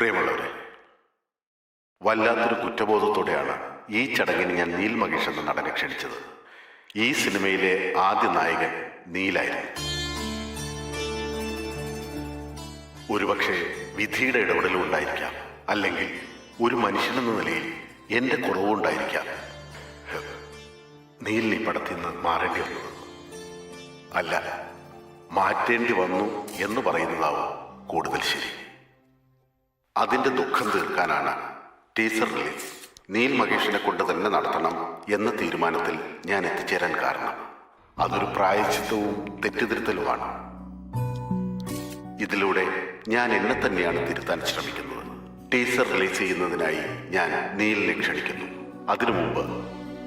പ്രിയമുള്ളവരെ, വല്ലാത്തൊരു കുറ്റബോധത്തോടെയാണ് ഈ ചടങ്ങിന് ഞാൻ നീൽ മഹേഷ് എന്ന നടനെ ക്ഷണിച്ചത്. ഈ സിനിമയിലെ ആദ്യ നായകൻ നീലായിരുന്നു. ഒരുപക്ഷെ വിധിയുടെ ഇടപെടലും ഉണ്ടായിരിക്കാം, അല്ലെങ്കിൽ ഒരു മനുഷ്യനെന്ന നിലയിൽ എൻ്റെ കുറവുണ്ടായിരിക്കാം നീലിന് ഈ പടത്തിൽ നിന്ന് മാറേണ്ടി വന്നത്. അല്ല, മാറ്റേണ്ടി വന്നു എന്ന് പറയുന്നതാവും കൂടുതൽ ശരി. അതിൻ്റെ ദുഃഖം തീർക്കാനാണ് ടീസർ റിലീസ് നീൽ മഹേഷിനെ കൊണ്ട് തന്നെ നടത്തണം എന്ന തീരുമാനത്തിൽ ഞാൻ എത്തിച്ചേരാൻ കാരണം. അതൊരു പ്രായശ്ചിത്തവും തെറ്റുതിരുത്തലുമാണ്. ഇതിലൂടെ ഞാൻ എന്നെ തന്നെയാണ് തിരുത്താൻ ശ്രമിക്കുന്നത്. ടീസർ റിലീസ് ചെയ്യുന്നതിനായി ഞാൻ നീലിനെ ക്ഷണിക്കുന്നു. അതിനു മുമ്പ്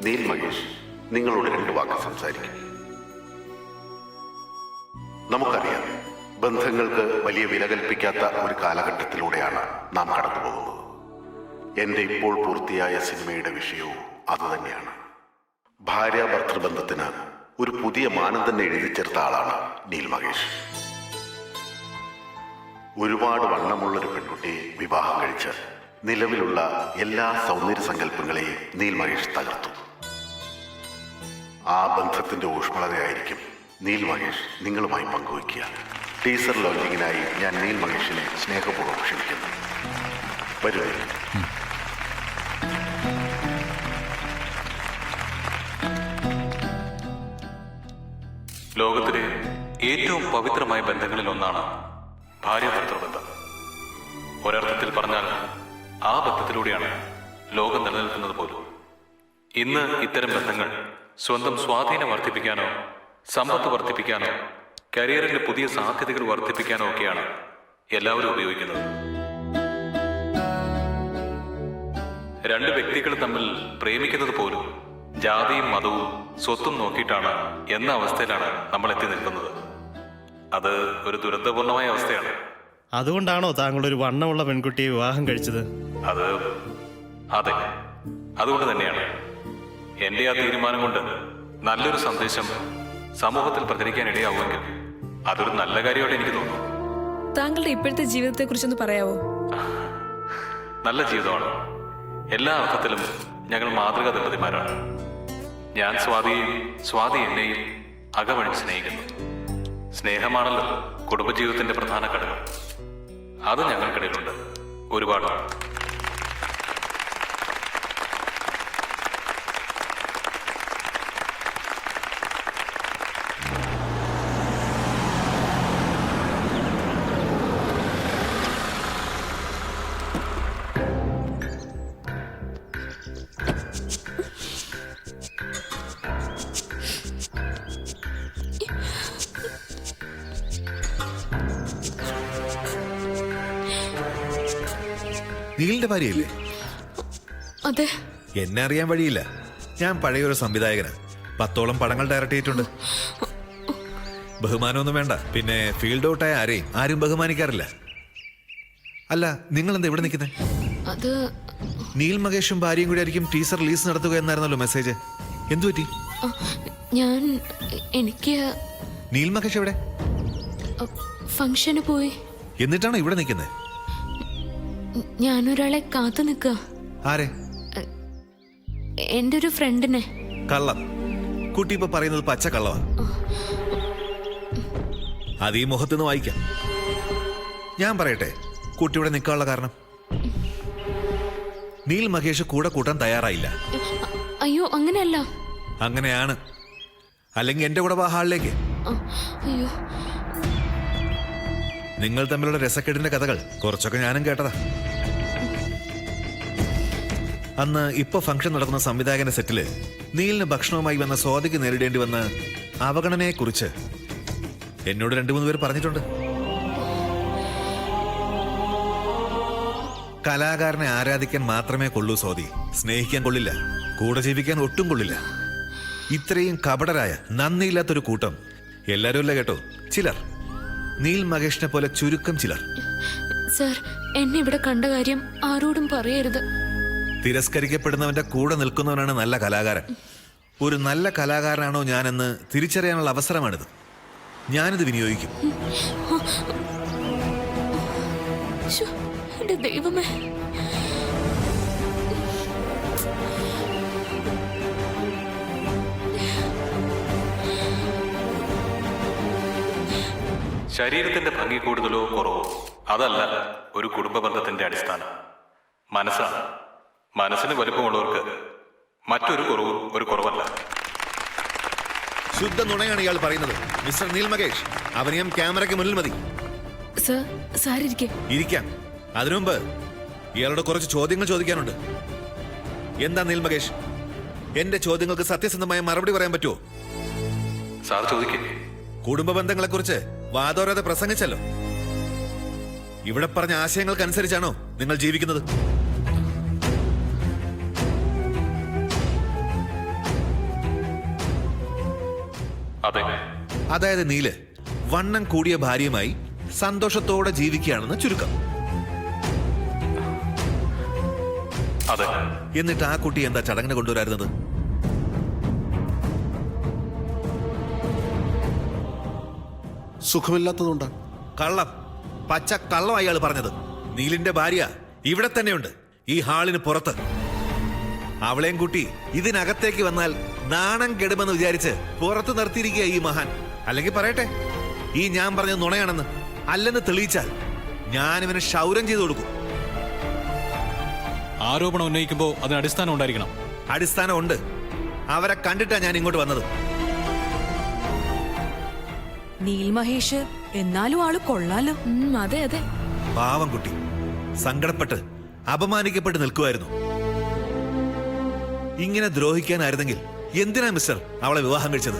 നീൽ മഹേഷ് നിങ്ങളോട് 2 വാക്ക് സംസാരിക്കും. നമുക്കറിയാം, ബന്ധങ്ങൾക്ക് വലിയ വില കൽപ്പിക്കാത്ത ഒരു കാലഘട്ടത്തിലൂടെയാണ് നാം കടന്നു പോകുന്നത്. എൻ്റെ ഇപ്പോൾ പൂർത്തിയായ സിനിമയുടെ വിഷയവും അതുതന്നെയാണ്. ഭാര്യ-ഭർത്തൃബന്ധത്തിന് ഒരു പുതിയ മാനം തന്നെ എഴുതിച്ചേർത്ത ആളാണ് നീൽ മഹേഷ്. ഒരുപാട് വണ്ണമുള്ളൊരു പെൺകുട്ടിയെ വിവാഹം കഴിച്ച് നിലവിലുള്ള എല്ലാ സൗന്ദര്യ സങ്കല്പങ്ങളെയും നീൽ മഹേഷ് തകർത്തു. ആ ബന്ധത്തിന്റെ ഊഷ്മളതയായിരിക്കും നീൽ മഹേഷ് നിങ്ങളുമായി പങ്കുവയ്ക്കുക. ടീസർ ലോഞ്ചിങ്ങിനായി ഞാൻ നീൽ മഹേഷിനെ സ്നേഹപൂർവ്വം ക്ഷണിക്കുന്നു. വരൂ. ലോകത്തിലെ ഏറ്റവും പവിത്രമായ ബന്ധങ്ങളിൽ ഒന്നാണ് ഭാര്യ-ഭർത്തൃബന്ധം. ഒരർത്ഥത്തിൽ പറഞ്ഞാൽ ആ ബന്ധത്തിലൂടെയാണ് ലോകം നിലനിൽക്കുന്നത് പോലും. ഇന്ന് ഇത്തരം ബന്ധങ്ങൾ സ്വന്തം സ്വാധീനം വർദ്ധിപ്പിക്കാനോ സമ്പത്ത് വർദ്ധിപ്പിക്കാനോ കരിയറിന്റെ പുതിയ സാധ്യതകൾ വർദ്ധിപ്പിക്കാനോ ഒക്കെയാണ് എല്ലാവരും ഉപയോഗിക്കുന്നത്. 2 വ്യക്തികൾ തമ്മിൽ പ്രേമിക്കുന്നത് പോലും ജാതിയും മതവും സ്വത്തും നോക്കിയിട്ടാണ് എന്ന അവസ്ഥയിലാണ് നമ്മൾ എത്തി നിൽക്കുന്നത്. അത് ഒരു ദുരന്തപൂർണമായ അവസ്ഥയാണ്. അതുകൊണ്ടാണോ താങ്കൾ ഒരു വണ്ണമുള്ള പെൺകുട്ടിയെ വിവാഹം കഴിച്ചത്? അതെ, അതുകൊണ്ട് തന്നെയാണ്. എന്റെ ആ തീരുമാനം കൊണ്ട് നല്ലൊരു സന്ദേശം സമൂഹത്തിൽ പ്രചരിക്കാൻ ഇടയാവുമെങ്കിൽ അതൊരു നല്ല കാര്യമായിട്ട് എനിക്ക് തോന്നുന്നു. താങ്കളുടെ ഇപ്പോഴത്തെ ജീവിതത്തെ കുറിച്ചൊന്ന് പറയാവോ? നല്ല ജീവിതമാണ്. എല്ലാ അർത്ഥത്തിലും ഞങ്ങൾ മാതൃകാ ദമ്പതിമാരാണ്. ഞാൻ സ്വാതിയെയും സ്വാതി എന്നെയും അകമഴിഞ്ഞ് സ്നേഹിക്കുന്നു. സ്നേഹമാണല്ലോ കുടുംബജീവിതത്തിന്റെ പ്രധാന ഘടകം. അത് ഞങ്ങൾക്കിടയിലുണ്ട് ഒരുപാട്. നീലിന്റെ ഭാര്യയല്ലേ? അതെ. എന്നെ അറിയാൻ വഴിയില്ല. ഞാൻ പഴയൊരു സംവിധായകനാ. 10ഓളം പടങ്ങൾ ഡയറക്ട് ചെയ്തിട്ടുണ്ട്. ബഹുമാനമൊന്നും വേണ്ട. പിന്നെ ഫീൽഡ് ഔട്ടായ ആരും ബഹുമാനിക്കാറില്ല. അല്ല, നിങ്ങൾ എന്താ ഇവിടെ നിൽക്കുന്നത്? അത് നീൽ മഹേഷും ഭാര്യയും കൂടി ആയിരിക്കും ടീസർ റിലീസ് നടത്തുക എന്നായിരുന്നല്ലോ മെസ്സേജ്. എന്തു പറ്റി? എനിക്ക് നീൽ മഹേഷ് എവിടെ? ഫംഗ്ഷന് പോയി. എന്നിട്ടാണോ ഇവിടെ നിൽക്കുന്നത്? ഞാനൊരാളെ കാത്തു നിൽക്കുക. ആരെ? എൻ്റെ ഒരു ഫ്രണ്ടിനെ. കള്ളം. കുട്ടി ഇപ്പൊ പറയുന്നത് പച്ച കള്ളവാ. അത് ഈ മുഖത്തുനിന്ന് വായിക്കാം. ഞാൻ പറയട്ടെ, കുട്ടിയുടെ നിൽക്കാനുള്ള കാരണം? നീൽ മഹേഷ് കൂടെ കൂട്ടാൻ തയ്യാറായില്ല. അയ്യോ, അങ്ങനെയല്ല. അങ്ങനെയാണ്. അല്ലെങ്കിൽ എന്റെ കൂടെ വാ ഹാളിലേക്ക്. അയ്യോ, നിങ്ങൾ തമ്മിലുള്ള രസക്കെട്ടിന്റെ കഥകൾ കുറച്ചൊക്കെ ഞാനും കേട്ടതാ. അന്ന് ഇപ്പൊ ഫംഗ്ഷൻ നടക്കുന്ന സംവിധായകന്റെ സെറ്റില് നീലിന് ഭക്ഷണവുമായി വന്ന സ്വാതിക്ക് നേരിടേണ്ടി വന്ന അവഗണനയെ കുറിച്ച് എന്നോട് 2-3 പേര് പറഞ്ഞിട്ടുണ്ട്. കലാകാരനെ ആരാധിക്കാൻ മാത്രമേ കൊള്ളൂ സ്വാതി. സ്നേഹിക്കാൻ കൊള്ളില്ല. കൂടെ ജീവിക്കാൻ ഒട്ടും കൊള്ളില്ല. ഇത്രയും കപടരായ നന്ദിയില്ലാത്തൊരു കൂട്ടം എല്ലാരും അല്ല കേട്ടോ, ചിലർ. നീൽ മഹേഷിനെ പോലെ ചുരുക്കം ചിലർ. സർ, എന്നെ ഇവിടെ കണ്ട കാര്യം ആരോടും പറയരുത്. തിരസ്കരിക്കപ്പെടുന്നവന്റെ കൂടെ നിൽക്കുന്നവനാണ് നല്ല കലാകാരൻ. ഒരു നല്ല കലാകാരനാണോ ഞാനെന്ന് തിരിച്ചറിയാനുള്ള അവസരമാണിത്. ഞാനിത് വിനിയോഗിക്കും. എന്റെ ദൈവമേ. ശരീരത്തിന്റെ ഭംഗി കൂടുതലോ കുറവോ അതല്ല ഒരു കുടുംബ ബന്ധത്തിന്റെ അടിസ്ഥാനം. മനസ്സാണ്. മനസ്സിന് വലുപ്പമുള്ളവർക്ക് മറ്റൊരു കുറവും ഒരു കുറവല്ല. ശുദ്ധ നുണയാണ് ഇയാൾ പറയുന്നത്. മിസ്റ്റർ നീൽ മകേഷ്, അഭിനയം ക്യാമറയ്ക്ക് മുന്നിൽ മതി. സർ, സാരിരിക്കെ. ഇരിക്കാം. അതിനുമുമ്പ് ഇയാളോട് കുറച്ച് ചോദ്യങ്ങൾ ചോദിക്കാനുണ്ട്. എന്താ നീൽ മകേഷ്, എന്റെ ചോദ്യങ്ങൾക്ക് സത്യസന്ധമായ മറുപടി പറയാൻ പറ്റുമോ? സാർ ചോദിക്കേ. കുടുംബ ബന്ധങ്ങളെക്കുറിച്ച് വാദോരാതെ പ്രസംഗിച്ചല്ലോ. ഇവിടെ പറഞ്ഞ ആശയങ്ങൾക്കനുസരിച്ചാണോ നിങ്ങൾ ജീവിക്കുന്നത്? അതെ. അതായത് നീല് വണ്ണം കൂടിയ ഭാര്യയുമായി സന്തോഷത്തോടെ ജീവിക്കുകയാണെന്ന് ചുരുക്കം. അതെ. എന്നിട്ട് ആ കുട്ടി എന്താ ചടങ്ങിന് കൊണ്ടുവരായിരുന്നത്? സുഖമില്ലാത്തതുകൊണ്ടാ. കള്ളം, പച്ച കള്ളം അയാൾ പറഞ്ഞത്. നീലിന്റെ ഭാര്യ ഇവിടെ തന്നെയുണ്ട്, ഈ ഹാളിന് പുറത്ത്. അവളെയും കൂട്ടി ഇതിനകത്തേക്ക് വന്നാൽ നാണം കെടുമെന്ന് വിചാരിച്ച് പുറത്ത് നിർത്തിയിരിക്കുക ഈ മഹാൻ. അല്ലെങ്കിൽ പറയട്ടെ, ഈ ഞാൻ പറഞ്ഞത് നുണയാണെന്ന്. അല്ലെന്ന് തെളിയിച്ചാൽ ഞാൻ ഇവന് ക്ഷൗരം ചെയ്തു കൊടുക്കും. ആരോപണം ഉന്നയിക്കുമ്പോൾ അതിന് അടിസ്ഥാനം ഉണ്ടായിരിക്കണം. അടിസ്ഥാനം ഉണ്ട്. അവരെ കണ്ടിട്ടാ ഞാൻ ഇങ്ങോട്ട് വന്നത്. നീൽ മഹേഷ് എന്നാലും ആള് കൊള്ളാലോ. അതെ അതെ. പാവം കുട്ടി സങ്കടപ്പെട്ട് അപമാനിക്കപ്പെട്ട് നിൽക്കുമായിരുന്നു. ഇങ്ങനെ ദ്രോഹിക്കാനായിരുന്നെങ്കിൽ എന്തിനാ മിസ്റ്റർ അവളെ വിവാഹം കഴിച്ചത്?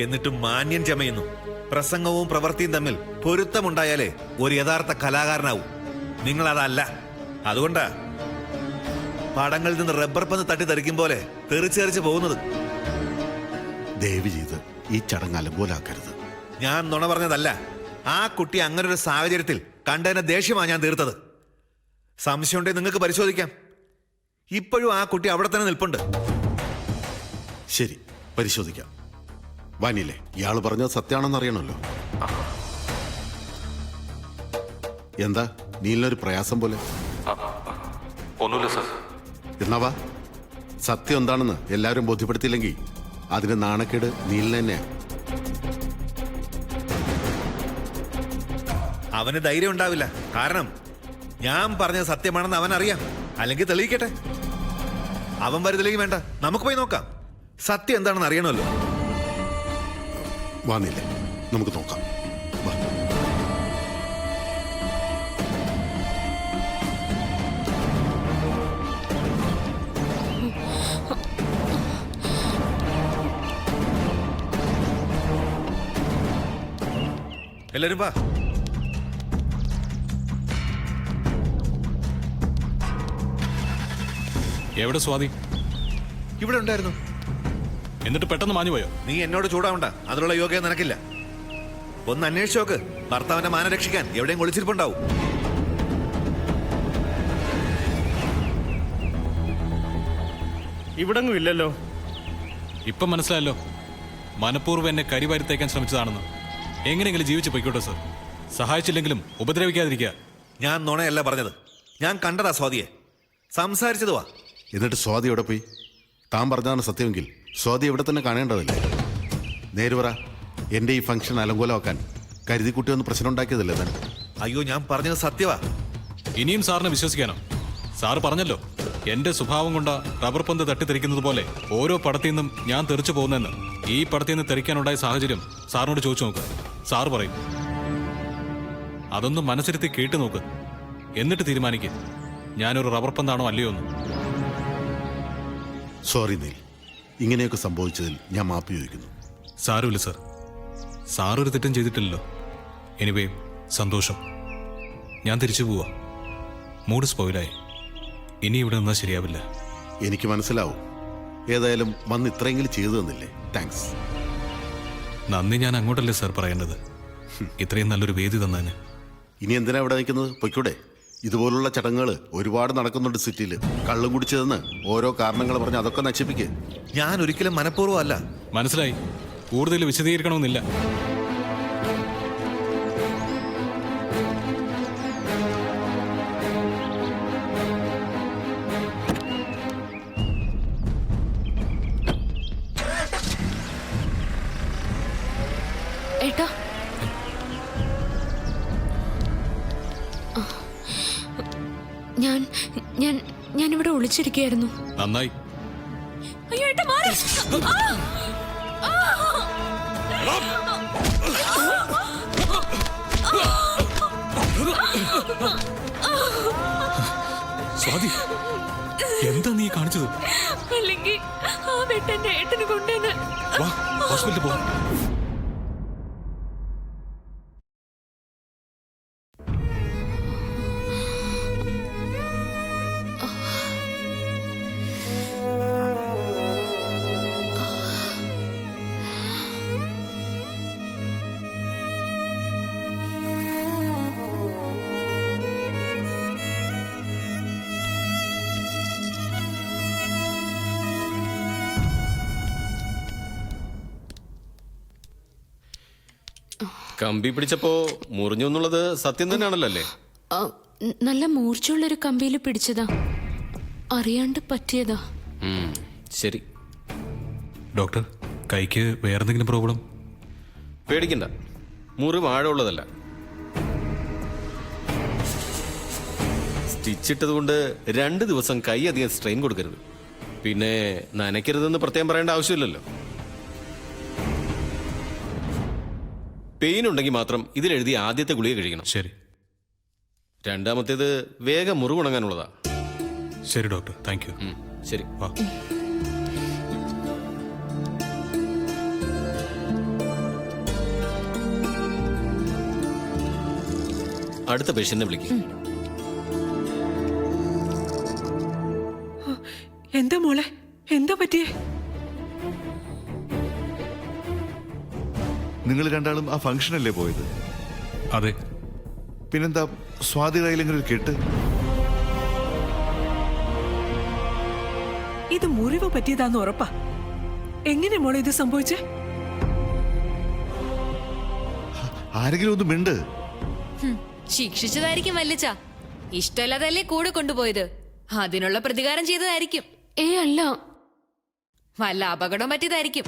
എന്നിട്ടും മാന്യം ചമയുന്നു. പ്രസംഗവും പ്രവൃത്തിയും തമ്മിൽ പൊരുത്തമുണ്ടായാലേ ഒരു യഥാർത്ഥ കലാകാരനാവൂ. നിങ്ങൾ അതല്ല. അതുകൊണ്ടാ പടങ്ങളിൽ നിന്ന് റബ്ബർ പന്ത് തട്ടി തെറിക്കും പോലെ തെറിച്ചെറിച്ച് പോകുന്നത്. ദയവ് ചെയ്ത് ഈ ചടങ്ങ് അലങ്കോലാക്കരുത്. ഞാൻ നുണ പറഞ്ഞതല്ല. ആ കുട്ടി അങ്ങനെ ഒരു സാഹചര്യത്തിൽ കണ്ടതിന്റെ ദേഷ്യമാണ് ഞാൻ തീർത്തത്. സംശയമുണ്ടെങ്കിൽ നിങ്ങൾക്ക് പരിശോധിക്കാം. ഇപ്പോഴും ആ കുട്ടി അവിടെ തന്നെ നിൽപ്പുണ്ട്. ശരി, പരിശോധിക്കാം. വാനിയിലെ ഇയാൾ പറഞ്ഞത് സത്യമാണെന്ന് അറിയണമല്ലോ. എന്താ നീലിനൊരു പ്രയാസം പോലെ? ഒന്നുമില്ല സർ. എന്നാവാ, സത്യം എന്താണെന്ന് എല്ലാവരും ബോധ്യപ്പെടുത്തിയില്ലെങ്കിൽ അതിന് നാണക്കേട് നീലിന് തന്നെയാ. അവന് ധൈര്യം ഉണ്ടാവില്ല. കാരണം ഞാൻ പറഞ്ഞത് സത്യമാണെന്ന് അവൻ അറിയാം. അല്ലെങ്കിൽ തെളിയിക്കട്ടെ. അവൻ വരുന്നില്ലെങ്കിൽ വേണ്ട, നമുക്ക് പോയി നോക്കാം. സത്യം എന്താണെന്ന് അറിയണമല്ലോ. വാനില്ലേ, നമുക്ക് നോക്കാം. വാ. എല്ലാരും വാ. എവിടെ സ്വാതി? ഇവിടെ ഉണ്ടായിരുന്നു. എന്നിട്ട് പെട്ടെന്ന് മാഞ്ഞുപോയോ? നീ എന്നോട് ചൂടാവണ്ട. അതിനുള്ള യോഗ്യത നിനക്കില്ല. ഒന്ന് അന്വേഷിച്ച് നോക്ക്. ഭർത്താവിന്റെ മാനം രക്ഷിക്കാൻ എവിടെയും ഒളിച്ചിരിപ്പുണ്ടാവും. ഇവിടെങ്ങും ഇല്ലല്ലോ. ഇപ്പം മനസ്സിലായല്ലോ, മനഃപൂർവ്വം എന്നെ കരിവാരി തേക്കാൻ ശ്രമിച്ചതാണെന്ന്. എങ്ങനെയെങ്കിലും ജീവിച്ചു പൊയ്ക്കോട്ടെ സർ. സഹായിച്ചില്ലെങ്കിലും ഉപദ്രവിക്കാതിരിക്കുക. ഞാൻ നുണയല്ല പറഞ്ഞത്. ഞാൻ കണ്ടതാ സ്വാതിയെ. സംസാരിച്ചതുവാ. എന്നിട്ട് സ്വാതി എവിടെ പോയി? താൻ പറഞ്ഞതാണ് സത്യമെങ്കിൽ സ്വാതി എവിടെ തന്നെ കാണേണ്ടതല്ലേ? നേര് പറ, എൻ്റെ ഈ ഫംഗ്ഷൻ അലങ്കോലമാക്കാൻ കരുതിക്കുട്ടി ഒന്ന് പ്രശ്നം ഉണ്ടാക്കിയതല്ലേ താൻ? അയ്യോ, ഞാൻ പറഞ്ഞത് സത്യവാ. ഇനിയും സാറിനെ വിശ്വസിക്കാനോ? സാറ് പറഞ്ഞല്ലോ, എന്റെ സ്വഭാവം കൊണ്ട് റബ്ബർ പന്ത് തട്ടിത്തെറിക്കുന്നത് പോലെ ഓരോ പടത്തിൽ നിന്നും ഞാൻ തെറിച്ചു പോകുന്നെന്ന്. ഈ പടത്തിൽ നിന്ന് തെറിക്കാനുണ്ടായ സാഹചര്യം സാറിനോട് ചോദിച്ചു നോക്ക്. സാറ് പറയും. അതൊന്ന് മനസ്സിരുത്തി കേട്ടു നോക്ക്. എന്നിട്ട് തീരുമാനിക്കുക ഞാനൊരു റബ്ബർ പന്താണോ അല്ലയോ എന്ന്. സോറി നീൽ, ഇങ്ങനെയൊക്കെ സംഭവിച്ചതിൽ ഞാൻ മാപ്പ് ചോദിക്കുന്നു. സാരമില്ല സർ. സാറൊരു തെറ്റും ചെയ്തിട്ടില്ലല്ലോ. എനിവേ, സന്തോഷം. ഞാൻ തിരിച്ചു പോവാ. മൂഡ് സ്പോയിലായി. ഇനി ഇവിടെ നിന്നാൽ ശരിയാവില്ല. എനിക്ക് മനസ്സിലാവും. ഏതായാലും വന്ന് ഇത്രയെങ്കിലും ചെയ്തു തന്നില്ലേ, താങ്ക്സ്. നന്ദി ഞാൻ അങ്ങോട്ടല്ലേ സാർ പറയേണ്ടത്, ഇത്രയും നല്ലൊരു വേദി തന്നതിന്. ഇനി എന്തിനാ ഇവിടെ നിൽക്കുന്നത്? പൊയ്ക്കൂടെ? ഇതുപോലുള്ള ചടങ്ങുകൾ ഒരുപാട് നടക്കുന്നുണ്ട് സിറ്റിയിൽ. കള്ളും കുടിച്ചതെന്ന് ഓരോ കാരണങ്ങൾ പറഞ്ഞ് അതൊക്കെ നശിപ്പിക്കുക. ഞാൻ ഒരിക്കലും മനഃപൂർവ്വം അല്ല. മനസ്സിലായി. കൂടുതൽ വിശദീകരിക്കണമെന്നില്ല. ഏട്ടാ ഞാൻ ഞാൻ ഞാനിവിടെ ഒളിച്ചിരിക്കുകയായിരുന്നു. നന്നായി. അയ്യോ ഏട്ടാ മാറ്. സ്വാതി, എന്താ നീ കാണിച്ചത്? അല്ലെങ്കിൽ ആ വെട്ടന്റെ ഏട്ടന് കൊണ്ടുവന്ന് വാ, ഹോസ്പിറ്റലിൽ പോ. കമ്പി പിടിച്ചപ്പോ മുറിഞ്ഞു എന്നുള്ളത് സത്യം തന്നെയാണല്ലോ അല്ലേ? നല്ല മൂർച്ചയുള്ളൊരു കമ്പിയിൽ പിടിച്ചതാ, അറിയാണ്ട് പറ്റിയതാ. ശരി. ഡോക്ടർ, കൈക്ക് വേറെന്തെങ്കിലും പ്രോബ്ലം? പേടിക്കണ്ട, മുറിവ് ആഴമുള്ളതല്ല. സ്റ്റിച്ചിട്ടത് കൊണ്ട് 2 ദിവസം കൈ അധികം സ്ട്രെയിൻ കൊടുക്കരുത്. പിന്നെ നനയ്ക്കരുതെന്ന് പ്രത്യേകം പറയേണ്ട ആവശ്യമില്ലല്ലോ. പെയിൻ ഉണ്ടെങ്കിൽ മാത്രം ഇതിലെഴുതി ആദ്യത്തെ ഗുളിക കഴിക്കണം. ശരി. രണ്ടാമത്തേത് വേഗം മുറിവുണങ്ങാനുള്ളതാ. ശരി ഡോക്ടർ, താങ്ക് യു. ശരി, വാ. അടുത്ത പേഷ്യന്റിനെ വിളിക്കും. എന്താ മോളെ, എന്താ പറ്റിയേ? നിങ്ങൾ രണ്ടാളും ആ ഫംഗ്ഷനല്ലേ പോയത്? അതെ. പിന്നെന്താ സ്വാതി കയ്യിലെങ്കിലും ഒരു കെട്ട്? ഇത് മുറിവ് പറ്റിയതാന്ന് ഉറപ്പാ. എങ്ങനെ മോളെ ഇത് സംഭവിച്ചേ? ആരെങ്കിലും ഒന്ന് മിണ്ട്. ശിക്ഷിച്ചതായിരിക്കും വല്ലിച്ച. ഇഷ്ടമല്ലാതല്ലേ കൂടെ കൊണ്ടുപോയത്, അതിനുള്ള പ്രതികാരം ചെയ്തതായിരിക്കും. അല്ല, വല്ല അപകടം പറ്റിയതായിരിക്കും.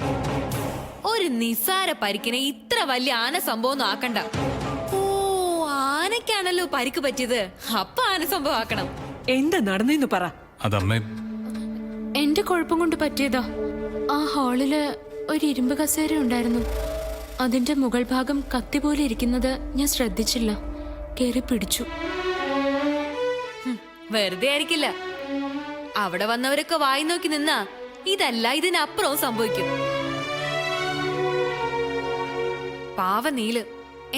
ഒരു നിസ്സാര പരിക്കിനെ ഇത്ര വലിയ ആന സംഭവം ആക്കണ്ട. ഓ, ആനയ്ക്കാണല്ലോ പരിക്ക് പറ്റിയത്, അപ്പൊ ആന സംഭവം ആക്കണം. എന്താ നടന്നെന്ന് പറ. അതമ്മേ, എന്റെ കുഴപ്പം കൊണ്ട് പറ്റിയതാ. ആ ഹാളില് ഒരു ഇരുമ്പ് കസേര ഉണ്ടായിരുന്നു. അതിന്റെ മുകൾ ഭാഗം കത്തി പോലെ ഇരിക്കുന്നത് ഞാൻ ശ്രദ്ധിച്ചില്ല. കേറി പിടിച്ചു. വെറുതെ ആയിരിക്കില്ല. അവിടെ വന്നവരൊക്കെ വായി നോക്കി നിന്നാ ഇതല്ല ഇതിനപ്പുറവും സംഭവിക്കും. പാവ നീല്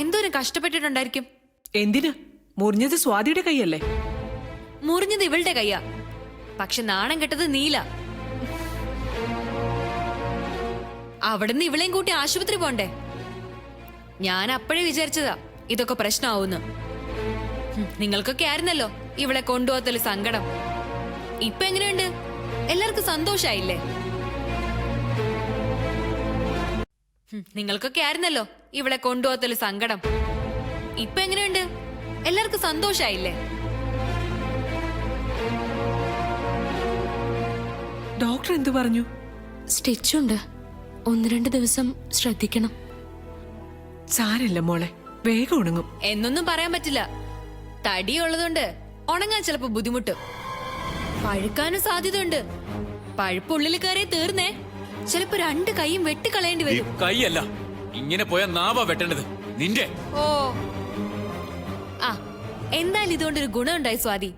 എന്തോരം കഷ്ടപ്പെട്ടിട്ടുണ്ടായിരിക്കും. എന്തിന്? മുറിഞ്ഞത് സ്വാതിയുടെ കൈയല്ലേ? മുറിഞ്ഞത് ഇവളുടെ കയ്യാ, പക്ഷെ നാണം കെട്ടത് നീല. അവിടുന്ന് ഇവളെയും കൂട്ടി ആശുപത്രി പോണ്ടേ? ഞാൻ അപ്പോഴേ വിചാരിച്ചതാ ഇതൊക്കെ പ്രശ്നമാവുന്നു. നിങ്ങൾക്കൊക്കെ ആയിരുന്നല്ലോ ഇവളെ കൊണ്ടുപോകത്തല് സങ്കടം. ഇപ്പൊ എങ്ങനെയുണ്ട്? എല്ലാവർക്കും സന്തോഷായില്ലേ? നിങ്ങൾക്കൊക്കെ ആയിരുന്നല്ലോ ഇവളെ കൊണ്ടുപോകത്തല് സങ്കടം. ഇപ്പൊ എങ്ങനെയുണ്ട്? എല്ലാവർക്കും സന്തോഷായില്ലേ? ഡോക്ടർ എന്തു പറഞ്ഞു? സ്റ്റിച്ചുണ്ട്, 1-2 ദിവസം ശ്രദ്ധിക്കണം. സാരല്ല മോളെ, വേഗം ഉണങ്ങും. എന്നൊന്നും പറയാൻ പറ്റില്ല. തടിയുള്ളതുകൊണ്ട് ഉണങ്ങാൻ ചിലപ്പോ ബുദ്ധിമുട്ട്, പഴുക്കാനും സാധ്യതയുണ്ട്. പഴുപ്പുള്ളിൽ കയറിയ തീർന്നേ, ചിലപ്പോ 2 കൈയും വെട്ടിക്കളയേണ്ടി വരും. കൈയല്ല, ഇങ്ങനെ പോയ നാവാ വെട്ടേണ്ടത് നിന്റെ. ഓ ആ, എന്തായാലും ഇതുകൊണ്ടൊരു ഗുണമുണ്ടായി സ്വാതി.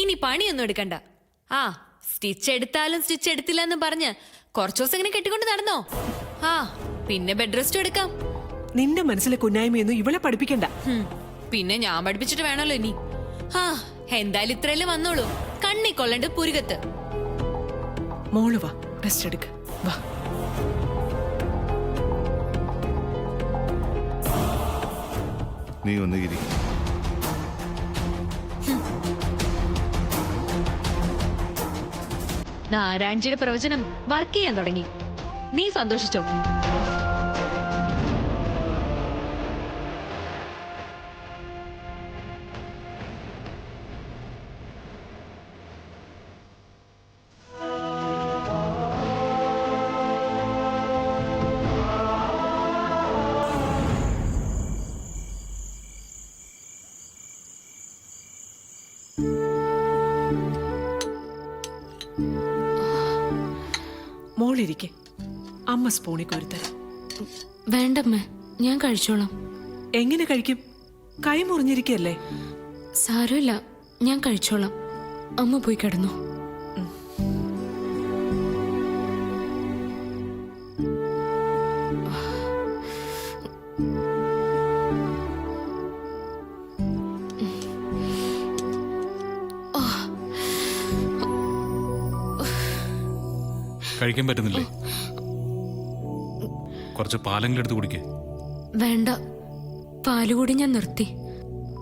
ഇനി പണിയൊന്നും എടുക്കണ്ട. ആ, സ്റ്റിച്ച് എടുത്താലും സ്റ്റിച്ച് എടുത്തില്ല എന്ന് പറഞ്ഞ് കുറച്ചു ദിവസം ഇങ്ങനെ കെട്ടിക്കൊണ്ട് നടന്നോ. ആ, പിന്നെ ബെഡ് റെസ്റ്റ് എടുക്കാം. നിന്റെ മനസ്സിലെ കുന്നായ്മയൊന്നും ഇവളെ പഠിപ്പിക്കണ്ട. പിന്നെ ഞാൻ പഠിപ്പിച്ചിട്ട് വേണമല്ലോ ഇനി. ആ, എന്തായാലും ഇത്രയല്ലേ വന്നോളൂ. കണ്ണി കൊള്ളണ്ട് പുരുകത്ത്. മോള് വാ, റെസ്റ്റ് എടുക്ക. വാ. നീ ഒന്ന് ഇരിക്കും. നാരായണജിയുടെ പ്രവചനം വർക്ക് ചെയ്യാൻ തുടങ്ങി. നീ സന്തോഷിച്ചോ? ഇവിടെ ഇരിക്കെ, അമ്മ സ്പൂണിൽ കോരിത്തരാം. വേണ്ടമ്മേ, ഞാൻ കഴിച്ചോളാം. എങ്ങനെ കഴിക്കും? കൈ മുറിഞ്ഞിരിക്കല്ലേ? സാരമില്ല, ഞാൻ കഴിച്ചോളാം. അമ്മ പോയി കിടന്നു. കഴിക്കാൻ പറ്റുന്നില്ലേ? കുറച്ച് പാലെങ്കിലും എടുത്ത് കുടിക്കേ. വേണ്ട, പാല് കൂടി ഞാൻ നിർത്തി.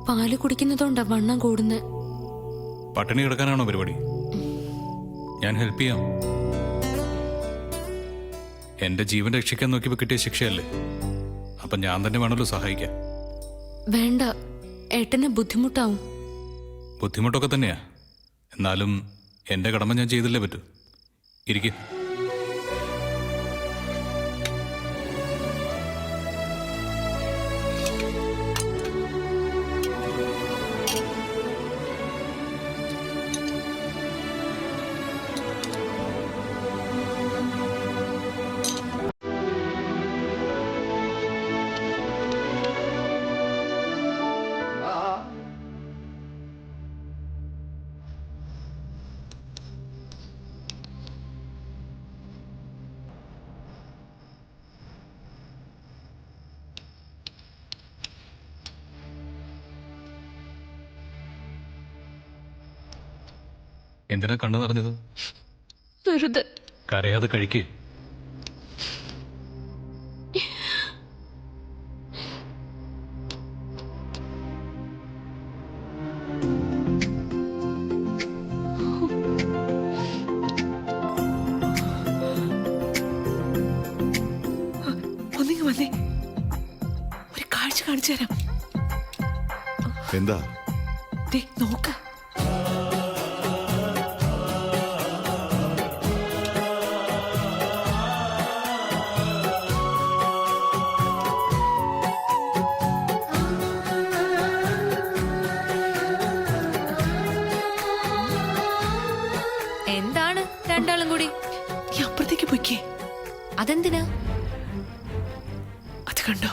പാല് കുടിക്കുന്നതുകൊണ്ടാ വണ്ണം കൂടുന്നത്. പട്ടിണി കിടക്കാനാണോ പരിപാടി? ഞാൻ ഹെൽപ്പ് ചെയ്യാം. എന്റെ ജീവൻ രക്ഷിക്കാൻ നോക്കിയപ്പോ കിട്ടിയ ശിക്ഷയല്ലേ, അപ്പൊ ഞാൻ തന്നെ വേണമല്ലോ സഹായിക്കാൻ. വേണ്ട, ഏട്ടന് ബുദ്ധിമുട്ടാവും. ബുദ്ധിമുട്ടൊക്കെ തന്നെയാ, എന്നാലും എന്റെ കടമ ഞാൻ ചെയ്തില്ലേ പറ്റൂ. ഇരിക്കും. എന്തിനാ കണ്ണു നിറഞ്ഞത്? വെറുതെ. കരയാതെ കഴിക്കേ. ഒന്നിങ്ങ് വന്നേ, ഒരു കാഴ്ച കാണിച്ചു തരാം. എന്താ? ദേ നോക്ക. എന്താണ് രണ്ടാളും കൂടി? നീ അപ്പുറത്തേക്ക് പോയിക്കേ. അതെന്തിനാ? അത് കണ്ടോ?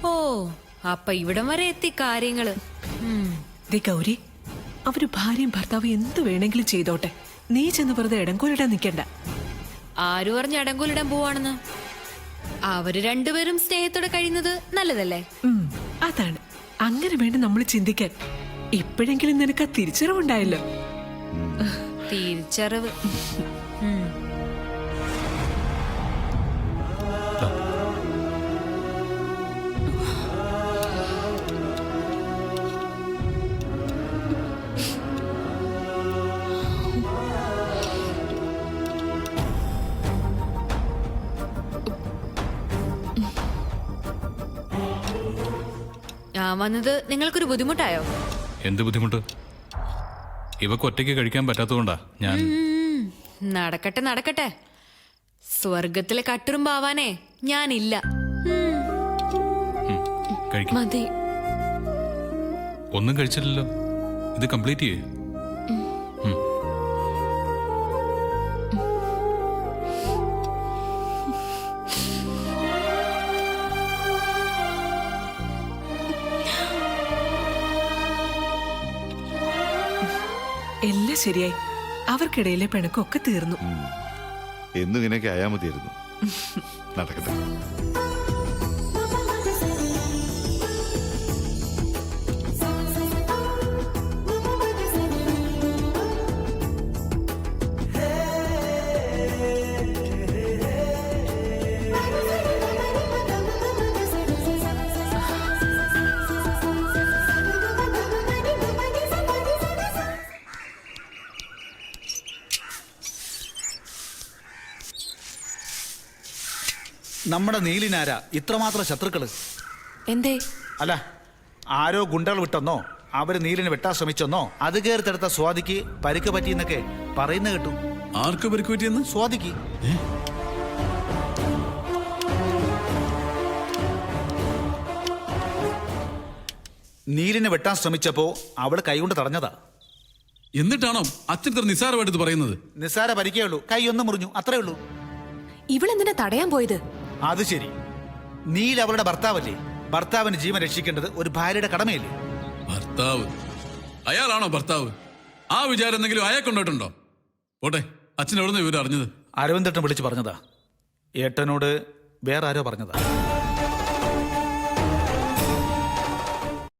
ഓ, അപ്പൊ ഇവിടം വരെ എത്തി കാര്യങ്ങള്. ദേ ഗൗരി, അവര് ഭാര്യയും ഭർത്താവും എന്ത് വേണമെങ്കിലും ചെയ്തോട്ടെ. നീ ചെന്ന് വെറുതെ ഇടംകൊലിടാൻ നിൽക്കണ്ട. ആരും പറഞ്ഞ് അടങ്കൂലിടാൻ പോവാണെന്ന്? അവര് രണ്ടുപേരും സ്നേഹത്തോടെ കഴിയുന്നത് നല്ലതല്ലേ? അതാണ്, അങ്ങനെ വേണ്ട നമ്മൾ ചിന്തിക്കാൻ. ഇപ്പോഴെങ്കിലും നിനക്ക് ആ തിരിച്ചറിവുണ്ടായല്ലോ. തിരിച്ചറിവ്. ഞാൻ വന്നത് നിങ്ങൾക്കൊരു ബുദ്ധിമുട്ടായോ? എന്ത് ബുദ്ധിമുട്ട്? ഇവക്ക് ഒറ്റയ്ക്ക് കഴിക്കാൻ പറ്റാത്തതുകൊണ്ടാ ഞാൻ. നടക്കട്ടെ നടക്കട്ടെ, സ്വർഗത്തിലെ കട്ടുറുമ്പാവാനേ ഞാനില്ല. മതി. ഒന്നും കഴിച്ചില്ലല്ലോ, ഇത് കംപ്ലീറ്റ് ചെയ്യേ. എല്ലാം ശരിയായി. അവർക്കിടയിലെ പിണക്കൊക്കെ തീർന്നു. എന്നും ഇങ്ങനെയൊക്കെ ആയാ മതിയായിരുന്നു. നടക്കട്ടെ. നമ്മുടെ നീലിനാരാ ഇത്രമാത്രം ശത്രുക്കള്? എന്തേ? അല്ല, ആരോ ഗുണ്ടകൾ വിട്ടെന്നോ അവര് നീലിനെ വെട്ടാൻ ശ്രമിച്ചെന്നോ അത് കയറിത്തെടുത്ത സ്വാതിക്ക് പരിക്ക് പറ്റിയെന്നൊക്കെ പറയുന്ന കേട്ടു. ആർക്ക് പരിക്ക് പറ്റിയെന്ന്? സ്വാതിക്ക്. നീലിനെ വെട്ടാൻ ശ്രമിച്ചപ്പോ അവള് കൈകൊണ്ട് തടഞ്ഞതാ. എന്നിട്ടാണോ അച്ഛൻ ഇത്ര നിസ്സാരമായിട്ട് പറയുന്നത്? നിസ്സാര പരിക്കേ ഉള്ളൂ, കൈ ഒന്ന് മുറിഞ്ഞു, അത്രേ ഉള്ളൂ. ഇവളെന്തിനാ തടയാൻ പോയത്? അത് ശരി, നീൽ അവളുടെ ഭർത്താവല്ലേ? ഭർത്താവിന് ജീവൻ രക്ഷിക്കേണ്ടത് ഒരു ഭാര്യയുടെ കടമയല്ലേ? ഭർത്താവ്? അയാളാണോ ഭർത്താവ്? ആ വിചാരം എന്തെങ്കിലും അയാൾ കൊണ്ടോട്ടുണ്ടോ? പോട്ടെ, അച്ഛൻ എവിടെ നിന്ന് ഇവർ അറിഞ്ഞത്? അരവിന്ദേട്ടൻ വിളിച്ചു പറഞ്ഞതാ. ഏട്ടനോട് വേറെ ആരോ പറഞ്ഞതാ.